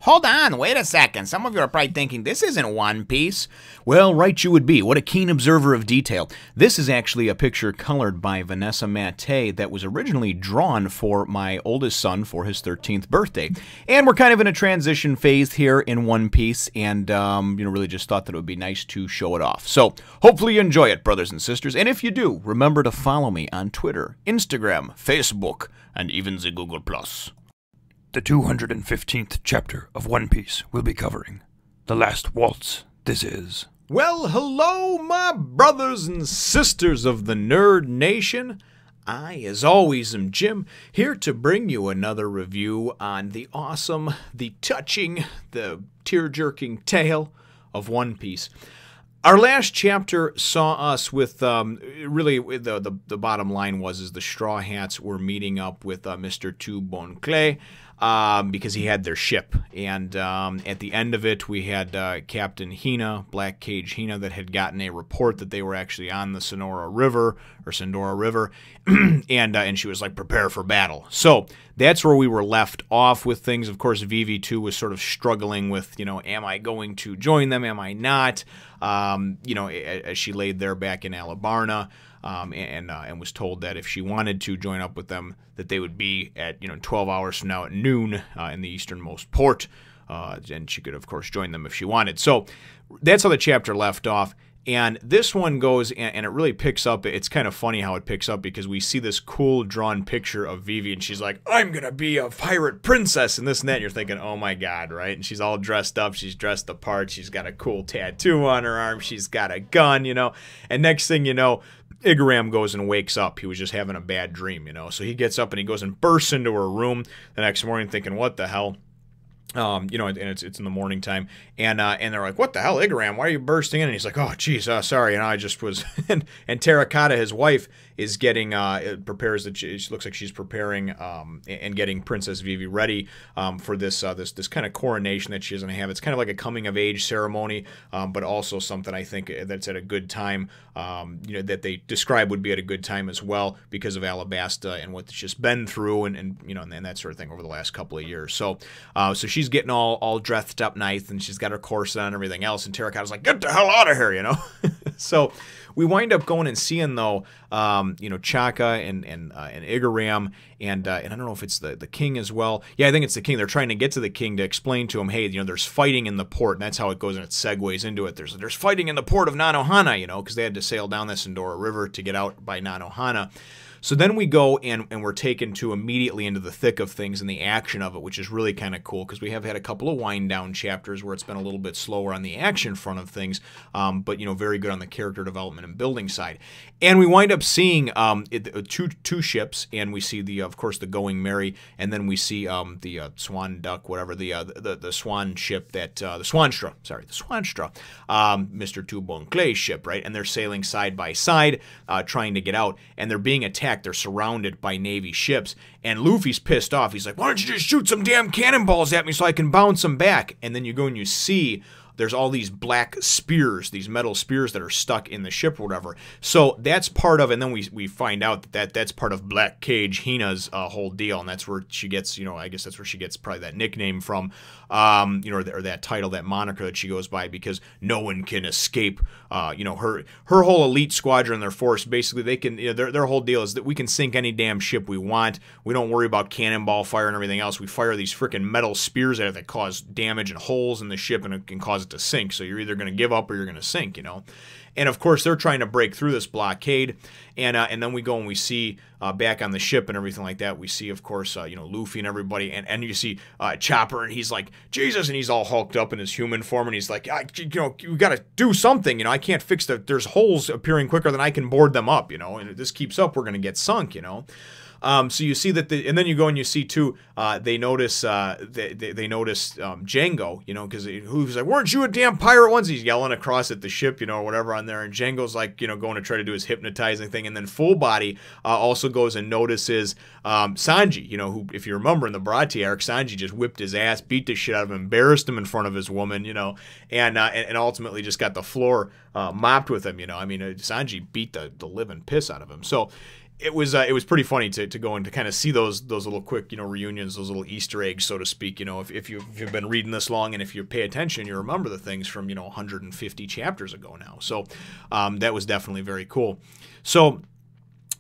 Hold on, wait a second. Some of you are probably thinking, this isn't One Piece. Well, right you would be. What a keen observer of detail. This is actually a picture colored by Vanessa Mattei that was originally drawn for my oldest son for his 13th birthday. And we're kind of in a transition phase here in One Piece, and really just thought that it would be nice to show it off. So, hopefully you enjoy it, brothers and sisters. And if you do, remember to follow me on Twitter, Instagram, Facebook, and even the Google+. The 215th chapter of One Piece will be covering The Last Waltz. This is... Well, hello, my brothers and sisters of the Nerd Nation. I, as always, am Jim, here to bring you another review on the awesome, the touching, the tear-jerking tale of One Piece. Our last chapter saw us with, really, the bottom line was the Straw Hats were meeting up with Mr. Two Bon Clay, because he had their ship. And at the end of it, we had Captain Hina, Black Cage Hina, that had gotten a report that they were actually on the Sindora River, and she was like, prepare for battle. So that's where we were left off with things. Of course, Vivi, too, was sort of struggling with, am I going to join them? Am I not? As she laid there back in Alabarna. And was told that if she wanted to join up with them, that they would be at 12 hours from now at noon in the easternmost port, and she could of course join them if she wanted. So that's how the chapter left off. And this one goes, and it really picks up. It's kind of funny how it picks up because we see this cool drawn picture of Vivi, and she's like, I'm going to be a pirate princess, and this and that. And you're thinking, oh my God, right? And she's all dressed up. She's dressed the part. She's got a cool tattoo on her arm. She's got a gun, And next thing you know, Igaram goes and wakes up. He was just having a bad dream, So he gets up and he goes and bursts into her room the next morning thinking, what the hell? And it's in the morning time, and they're like, what the hell, Igaram, why are you bursting in? And he's like, oh geez, sorry, and I just was and Terracotta, his wife, is getting she looks like she's preparing and getting Princess Vivi ready for this kind of coronation that she's going to have. It's kind of like a coming of age ceremony, but also something I think that's at a good time, that they describe would be at a good time as well because of Alabasta and what it's just been through and that sort of thing over the last couple of years. So she's getting all dressed up nice, and she's got her corset on and everything else, and Terracotta's like, get the hell out of here, So we wind up going and seeing, though, Chaka and Igaram, and I don't know if it's the king as well. Yeah, I think it's the king. They're trying to get to the king to explain to him, hey, there's fighting in the port, and that's how it goes, and it segues into it. There's fighting in the port of Nanohana, because they had to sail down the Sindora River to get out by Nanohana. So then we go and we're taken to immediately into the thick of things and the action of it, which is really kind of cool because we have had a couple of wind down chapters where it's been a little bit slower on the action front of things, but very good on the character development and building side. And we wind up seeing two ships, and we see of course the Going Merry, and then we see the Swan Duck, whatever the Swan ship the Swanstra, Mr. Two Bon Clay's ship, right? And they're sailing side by side, trying to get out, and they're being attacked. They're surrounded by Navy ships, and Luffy's pissed off. He's like, why don't you just shoot some damn cannonballs at me so I can bounce them back? And then you go and you see there's all these black spears, these metal spears that are stuck in the ship or whatever. So that's part of, and then we find out that's part of Black Cage Hina's whole deal, and that's where she gets, I guess that's where she gets probably that nickname from, or that title, that moniker that she goes by, because no one can escape, her whole elite squadron, their force, basically they can, their whole deal is that we can sink any damn ship we want. We don't worry about cannonball fire and everything else. We fire these freaking metal spears at it that cause damage and holes in the ship, and it can cause it to sink. So you're either going to give up or you're going to sink, And of course they're trying to break through this blockade, and then we go and we see back on the ship and everything like that. We see, of course, Luffy and everybody, and you see Chopper, and he's like, Jesus, and he's all hulked up in his human form, and he's like, you got to do something, I can't fix there's holes appearing quicker than I can board them up, and if this keeps up, we're going to get sunk, So you see that, and then you go and you see too. They notice Jango, because who's like, "Weren't you a damn pirate once?" He's yelling across at the ship, or whatever on there, and Jango's like, going to try to do his hypnotizing thing, and then Fullbody also goes and notices Sanji, who, if you remember in the Bharati arc, Sanji just whipped his ass, beat the shit out of him, embarrassed him in front of his woman, and ultimately just got the floor mopped with him, Sanji beat the living piss out of him. So it was pretty funny to go and to kind of see those little quick, you know, reunions, those little Easter eggs, so to speak. You know, if you've been reading this long and if you pay attention, you remember the things from, you know, 150 chapters ago now. So that was definitely very cool. So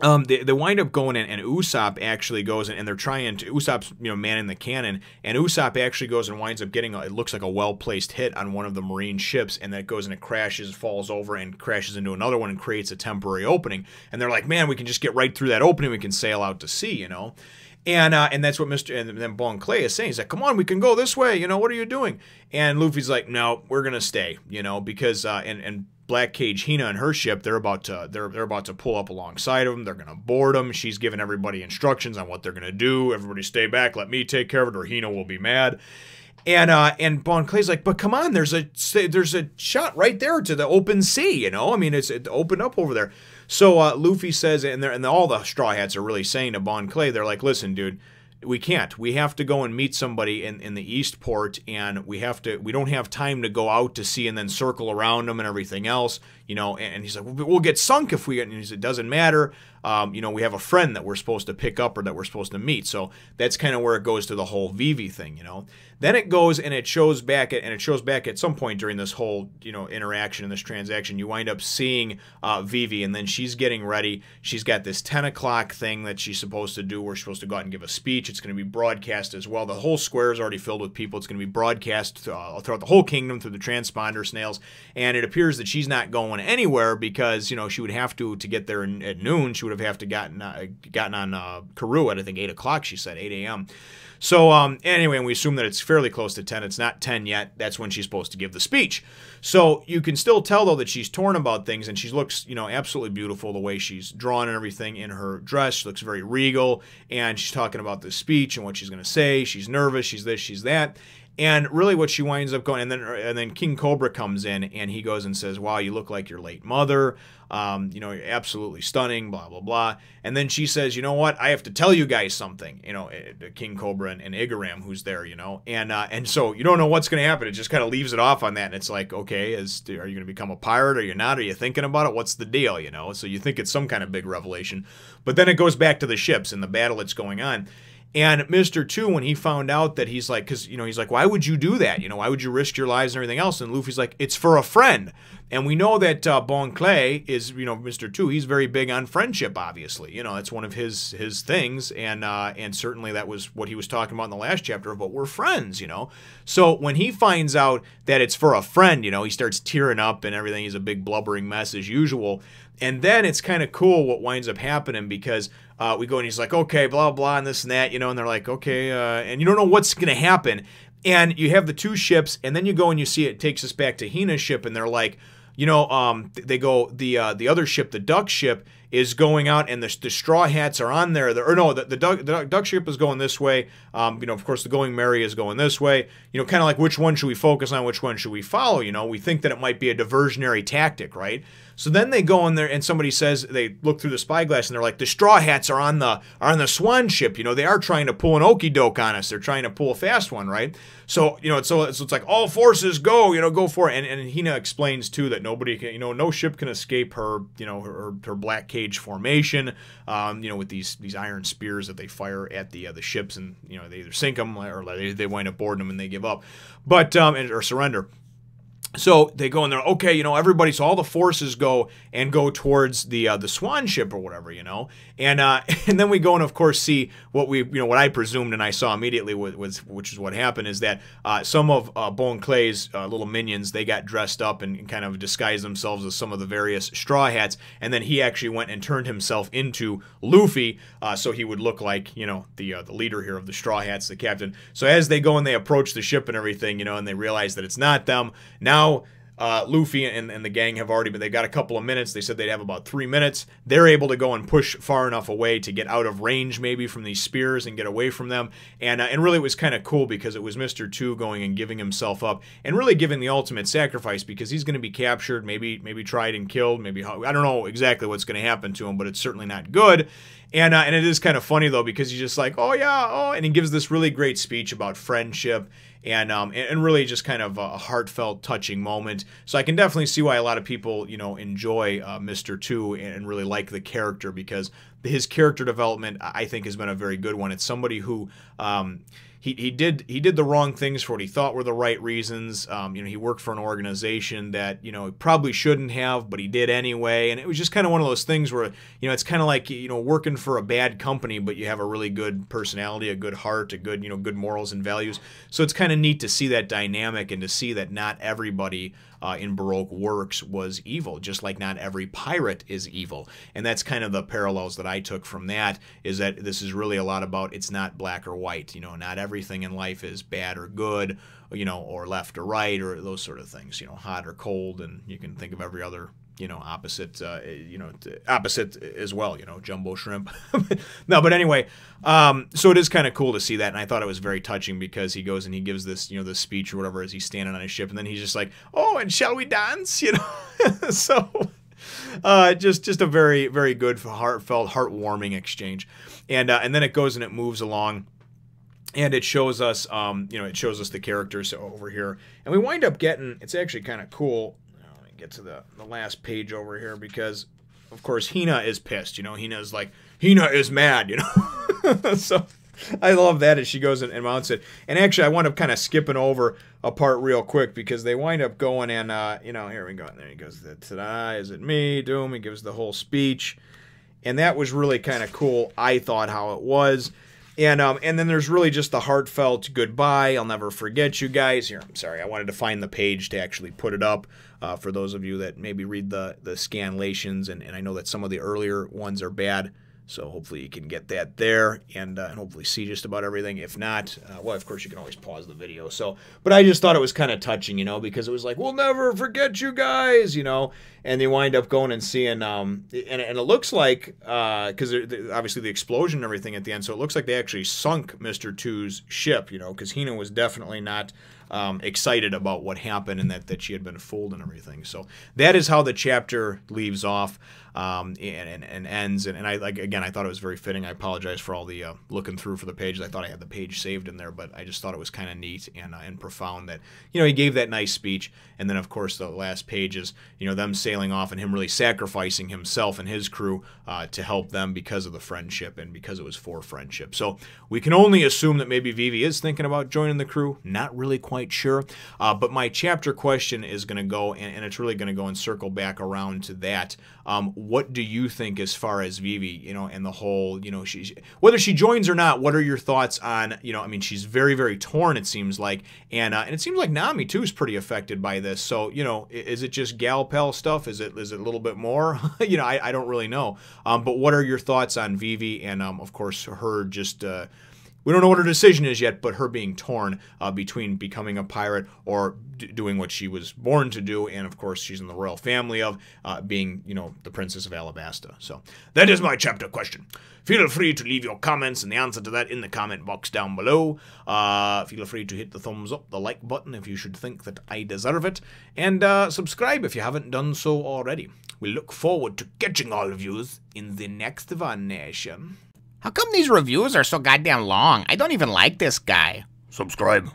they wind up going in, and Usopp actually goes in, and they're trying to, Usopp's, you know, manning the cannon, and Usopp actually goes and winds up getting, it looks like a well-placed hit on one of the Marine ships, and that goes and it crashes, falls over, and crashes into another one and creates a temporary opening. And they're like, man, we can just get right through that opening, we can sail out to sea, you know? And that's what and then Bon Clay is saying. He's like, come on, we can go this way, you know, what are you doing? And Luffy's like, no, we're gonna stay, you know, because, and Black Cage Hina and her ship, they're about to pull up alongside of them. They're gonna board them. She's giving everybody instructions on what they're gonna do. Everybody stay back. Let me take care of it, or Hina will be mad. And Bon Clay's like, but come on, there's a shot right there to the open sea. You know, I mean, it opened up over there. So Luffy says, and all the Straw Hats are really saying to Bon Clay, they're like, listen, dude, we can't. We have to go and meet somebody in the East Port, and we don't have time to go out to sea and then circle around them and everything else, you know. And he's like, we'll get sunk if we get. And he said, it doesn't matter. You know, we have a friend that we're supposed to pick up or that we're supposed to meet. So that's kind of where it goes to the whole Vivi thing, you know. Then it goes and it shows back at some point during this whole, you know, interaction in this transaction, you wind up seeing Vivi, and then she's getting ready. She's got this 10 o'clock thing that she's supposed to do, where she's supposed to go out and give a speech. It's going to be broadcast as well. The whole square is already filled with people. It's going to be broadcast throughout the whole kingdom through the transponder snails. And it appears that she's not going anywhere because, you know, she would have to get there at noon. She would have to gotten on Karoo at, I think, 8 o'clock, she said, 8 a.m. So anyway, and we assume that it's fairly close to 10. It's not 10 yet. That's when she's supposed to give the speech. So you can still tell, though, that she's torn about things, and she looks, you know, absolutely beautiful the way she's drawn and everything in her dress. She looks very regal, and she's talking about the speech and what she's going to say. She's nervous. She's this, she's that. And really what she winds up going, and then King Cobra comes in, and he goes and says, wow, you look like your late mother. You know, you're absolutely stunning, blah, blah, blah. And then she says, you know what, I have to tell you guys something, you know, King Cobra and Igaram, who's there, you know. And so you don't know what's going to happen. It just kind of leaves it off on that. And it's like, okay, are you going to become a pirate? Are you not? Are you thinking about it? What's the deal, you know? So you think it's some kind of big revelation. But then it goes back to the ships and the battle that's going on. And Mr. 2, when he found out that, he's like, because, you know, he's like, why would you do that? You know, why would you risk your lives and everything else? And Luffy's like, it's for a friend. And we know that Bon Clay is, you know, Mr. 2, he's very big on friendship, obviously. You know, that's one of his things. And certainly that was what he was talking about in the last chapter, but we're friends, you know. So when he finds out that it's for a friend, you know, he starts tearing up and everything. He's a big blubbering mess as usual. And then it's kind of cool what winds up happening, because we go and he's like, okay, blah, blah, and this and that, you know, and they're like, okay, and you don't know what's going to happen. And you have the two ships, and then you go and you see it takes us back to Hina's ship, and they're like, you know, they go, the other ship, the duck ship, is going out, and the Straw Hats are on there. Or no, the duck ship is going this way. You know, of course, the Going Merry is going this way. You know, kind of like, which one should we focus on? Which one should we follow? You know, we think that it might be a diversionary tactic, right? So then they go in there, and somebody says, they look through the spyglass, and they're like, the Straw Hats are on the Swan ship. You know, they are trying to pull an okey doke on us. They're trying to pull a fast one, right? So, you know, so it's like, all forces go, you know, go for it. And Hina explains too that nobody can, you know, no ship can escape her, you know, her Black Cage formation, you know, with these iron spears that they fire at the ships, and, you know, they either sink them or they wind up boarding them and they give up, but or surrender. So they go in there, okay, you know, everybody, so all the forces go towards the Swan ship or whatever, you know, and then we go and of course see what what I presumed and I saw immediately which is what happened, is that some of Bon Clay's little minions, they got dressed up and kind of disguised themselves as some of the various Straw Hats, and then he actually went and turned himself into Luffy, so he would look like, you know, the leader here of the Straw Hats, the captain. So as they go and they approach the ship and everything, you know, and they realize that it's not them, now Luffy and the gang have already, but they've got a couple of minutes. They said they'd have about 3 minutes. They're able to go and push far enough away to get out of range maybe from these spears and get away from them. And really it was kind of cool, because it was Mr. 2 going and giving himself up and really giving the ultimate sacrifice, because he's going to be captured, maybe tried and killed, maybe, I don't know exactly what's going to happen to him, but it's certainly not good. And it is kind of funny, though, because he's just like, oh, yeah, oh, and he gives this really great speech about friendship and really just kind of a heartfelt, touching moment. So I can definitely see why a lot of people, you know, enjoy Mr. 2 and really like the character, because his character development, I think, has been a very good one. It's somebody who... He did the wrong things for what he thought were the right reasons. You know, he worked for an organization that, you know, he probably shouldn't have, but he did anyway. And it was just kind of one of those things where, you know, it's kind of like, you know, working for a bad company, but you have a really good personality, a good heart, a good, you know, good morals and values. So it's kind of neat to see that dynamic and to see that not everybody in Baroque works was evil, just like not every pirate is evil. And that's kind of the parallels that I took from that, is that this is really a lot about, it's not black or white. You know, not everything in life is bad or good, you know, or left or right, or those sort of things, you know, hot or cold. And you can think of every other, you know, opposite as well, you know, jumbo shrimp. No, but anyway, so it is kind of cool to see that, and I thought it was very touching, because he goes and he gives this, you know, this speech or whatever as he's standing on his ship, and then he's just like, oh, and shall we dance, you know? So just a very, very good, heartfelt, heartwarming exchange, and then it goes and it moves along. And it shows us, you know, it shows us the characters over here, and we wind up getting, it's actually kind of cool. Get to the last page over here, because of course Hina is pissed, you know. Hina's like, Hina is mad, you know. So I love that as she goes and mounts it. And actually I wind up kind of skipping over a part real quick, because they wind up going and you know, here we go, and there he goes, ta-da, is it me, doom, he gives the whole speech, and that was really kind of cool, I thought, how it was. And then there's really just the heartfelt goodbye. I'll never forget you guys. Here, I'm sorry, I wanted to find the page to actually put it up for those of you that maybe read the scanlations, and I know that some of the earlier ones are bad. So hopefully you can get that there, and hopefully see just about everything. If not, well, of course you can always pause the video. So, but I just thought it was kind of touching, you know, because it was like, we'll never forget you guys, you know. And they wind up going and seeing, and it looks like, because obviously the explosion and everything at the end, so it looks like they actually sunk Mr. 2's ship, you know, because Hina was definitely not excited about what happened, and that she had been fooled and everything. So that is how the chapter leaves off and ends. And I, like, again, I thought it was very fitting. I apologize for all the looking through for the pages. I thought I had the page saved in there, but I just thought it was kind of neat and profound that, you know, he gave that nice speech. And then, of course, the last pages, you know, them sailing off and him really sacrificing himself and his crew to help them because of the friendship and because it was for friendship. So we can only assume that maybe Vivi is thinking about joining the crew. Not really quite sure. But my chapter question is going to go, and it's really going to go and circle back around to that. What do you think as far as Vivi, you know, and the whole, you know, whether she joins or not, what are your thoughts on, you know, I mean, she's very, very torn, it seems like, and it seems like Nami, too, is pretty affected by this. So, you know, is it just gal pal stuff? Is it a little bit more? You know, I don't really know. But what are your thoughts on Vivi and, of course, her just... we don't know what her decision is yet, but her being torn between becoming a pirate or doing what she was born to do, and of course she's in the royal family of being, you know, the Princess of Alabasta. So that is my chapter question. Feel free to leave your comments and the answer to that in the comment box down below. Feel free to hit the thumbs up, the like button if you should think that I deserve it, and subscribe if you haven't done so already. We look forward to catching all of you in the next one, nation. How come these reviews are so goddamn long? I don't even like this guy. Subscribe.